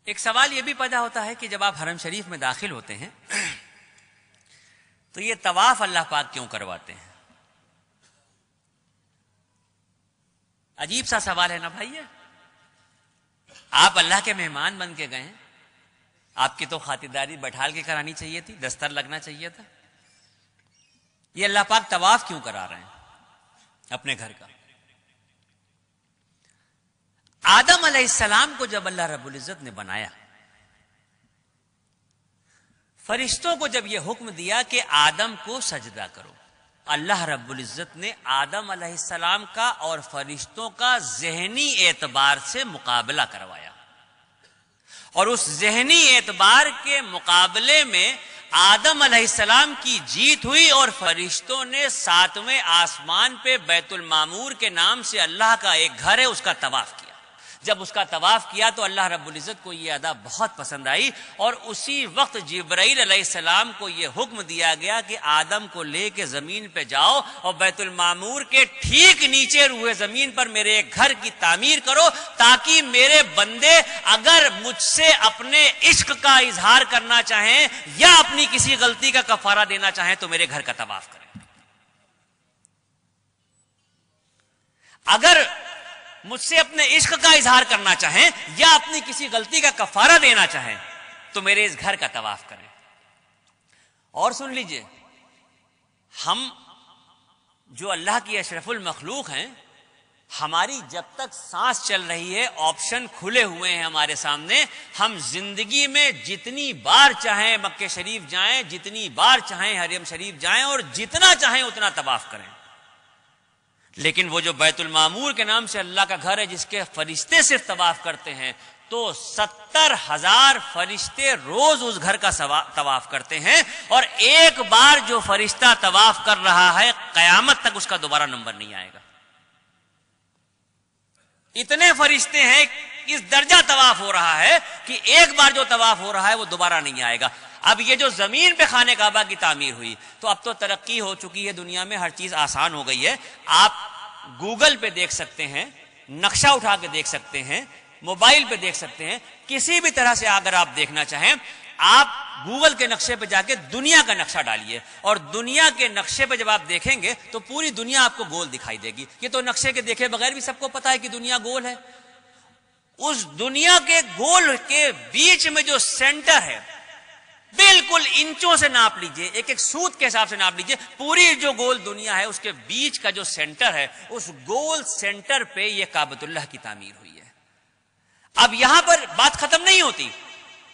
ایک سوال یہ بھی پیدا ہوتا ہے کہ جب آپ حرم شریف میں داخل ہوتے ہیں تو یہ طواف اللہ پاک کیوں کرواتے ہیں؟ عجیب سا سوال ہے نا بھائی. آپ اللہ کے مہمان بن کے گئے ہیں، آپ کی تو خاطرداری بٹھال کے کرانی چاہیے تھی، دستر لگنا چاہیے تھا. یہ اللہ پاک طواف کیوں کرا رہے ہیں اپنے گھر کا؟ آدم علیہ السلام کو جب اللہ رب العزت نے بنایا، فرشتوں کو جب یہ حکم دیا کہ آدم کو سجدہ کرو، اللہ رب العزت نے آدم علیہ السلام کا اور فرشتوں کا ذہنی اعتبار سے مقابلہ کروایا، اور اس ذہنی اعتبار کے مقابلے میں آدم علیہ السلام کی جیت ہوئی، اور فرشتوں نے 7ویں آسمان پہ بیت المعمور کے نام سے اللہ کا ایک گھر ہے اس کا طواف کیا. جب اس کا طواف کیا تو اللہ رب العزت کو یہ ادا بہت پسند آئی، اور اسی وقت جبرائیل علیہ السلام کو یہ حکم دیا گیا کہ آدم کو لے کے زمین پہ جاؤ اور بیت المعمور کے ٹھیک نیچے روئے زمین پر میرے ایک گھر کی تعمیر کرو، تاکہ میرے بندے اگر مجھ سے اپنے عشق کا اظہار کرنا چاہیں یا اپنی کسی غلطی کا کفارہ دینا چاہیں تو میرے گھر کا طواف کریں. اگر مجھ سے اپنے عشق کا اظہار کرنا چاہیں یا اپنی کسی غلطی کا کفارہ دینا چاہیں تو میرے اس گھر کا طواف کریں. اور سن لیجئے، ہم جو اللہ کی اشرف المخلوق ہیں، ہماری جب تک سانس چل رہی ہے آپشن کھلے ہوئے ہیں ہمارے سامنے. ہم زندگی میں جتنی بار چاہیں مکہ شریف جائیں، جتنی بار چاہیں حرم شریف جائیں، اور جتنا چاہیں اتنا طواف کریں. لیکن وہ جو بیت المعمور کے نام سے اللہ کا گھر ہے جس کے فرشتے صرف طواف کرتے ہیں، تو 70,000 فرشتے روز اس گھر کا طواف کرتے ہیں، اور ایک بار جو فرشتہ طواف کر رہا ہے قیامت تک اس کا دوبارہ نمبر نہیں آئے گا. اتنے فرشتے ہیں، اس درجہ طواف ہو رہا ہے کہ ایک بار جو طواف ہو رہا ہے وہ دوبارہ نہیں آئے گا. اب یہ جو زمین پہ خانہ کعبہ کی تعمیر ہوئی، تو اب تو ترقی ہو چکی ہے دنیا میں، ہر چیز آسان ہو گئی ہے. آپ گوگل پہ دیکھ سکتے ہیں، نقشہ اٹھا کے دیکھ سکتے ہیں، موبائل پہ دیکھ سکتے ہیں، کسی بھی طرح سے اگر آپ دیکھنا چاہیں آپ گوگل کے نقشے پہ جا کے دنیا کا نقشہ ڈالیے، اور دنیا کے نقشے پہ جب آپ دیکھیں گے تو پوری دنیا آپ کو گول دکھائی دے گی. یہ تو نقشے کے دیکھے بغیر بھی سب کو پتا ہے کہ دنیا گول ہے. اس دنیا کے گول کے بیچ میں جو سینٹر ہے، بالکل انچوں سے ناپ لیجئے، ایک ایک سوت کے حساب سے ناپ لیجئے، پوری جو گول دنیا ہے اس کے بیچ کا جو سینٹر ہے، اس گول سینٹر پہ یہ کعبۃ اللہ کی تعمیر ہوئی ہے. اب یہاں پر بات ختم نہیں ہوتی،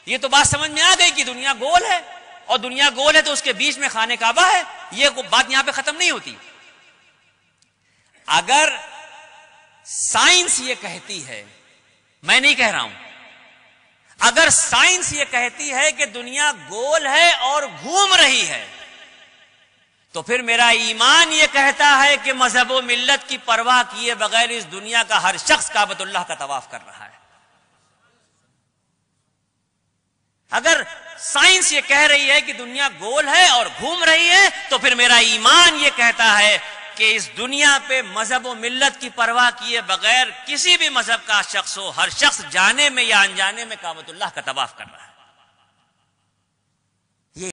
یہ تو بات سمجھ میں آ گئی کہ دنیا گول ہے، اور دنیا گول ہے تو اس کے بیچ میں خانہ کعبہ ہے. یہ بات یہاں پہ ختم نہیں ہوتی. اگر سائنس یہ کہتی ہے، میں نہیں کہہ رہا ہوں، اگر سائنس یہ کہتی ہے کہ دنیا گول ہے اور گھوم رہی ہے، تو پھر میرا ایمان یہ کہتا ہے کہ مذہب و ملت کی پرواہ کیے بغیر اس دنیا کا ہر شخص کعبۃ اللہ کا طواف کر رہا ہے. اگر سائنس یہ کہہ رہی ہے کہ دنیا گول ہے اور گھوم رہی ہے، تو پھر میرا ایمان یہ کہتا ہے کہ اس دنیا پہ مذہب و ملت کی پرواہ کیے بغیر کسی بھی مذہب کا شخص ہو، ہر شخص جانے میں یا انجانے میں کعبۃ اللہ کا طواف کر رہا ہے.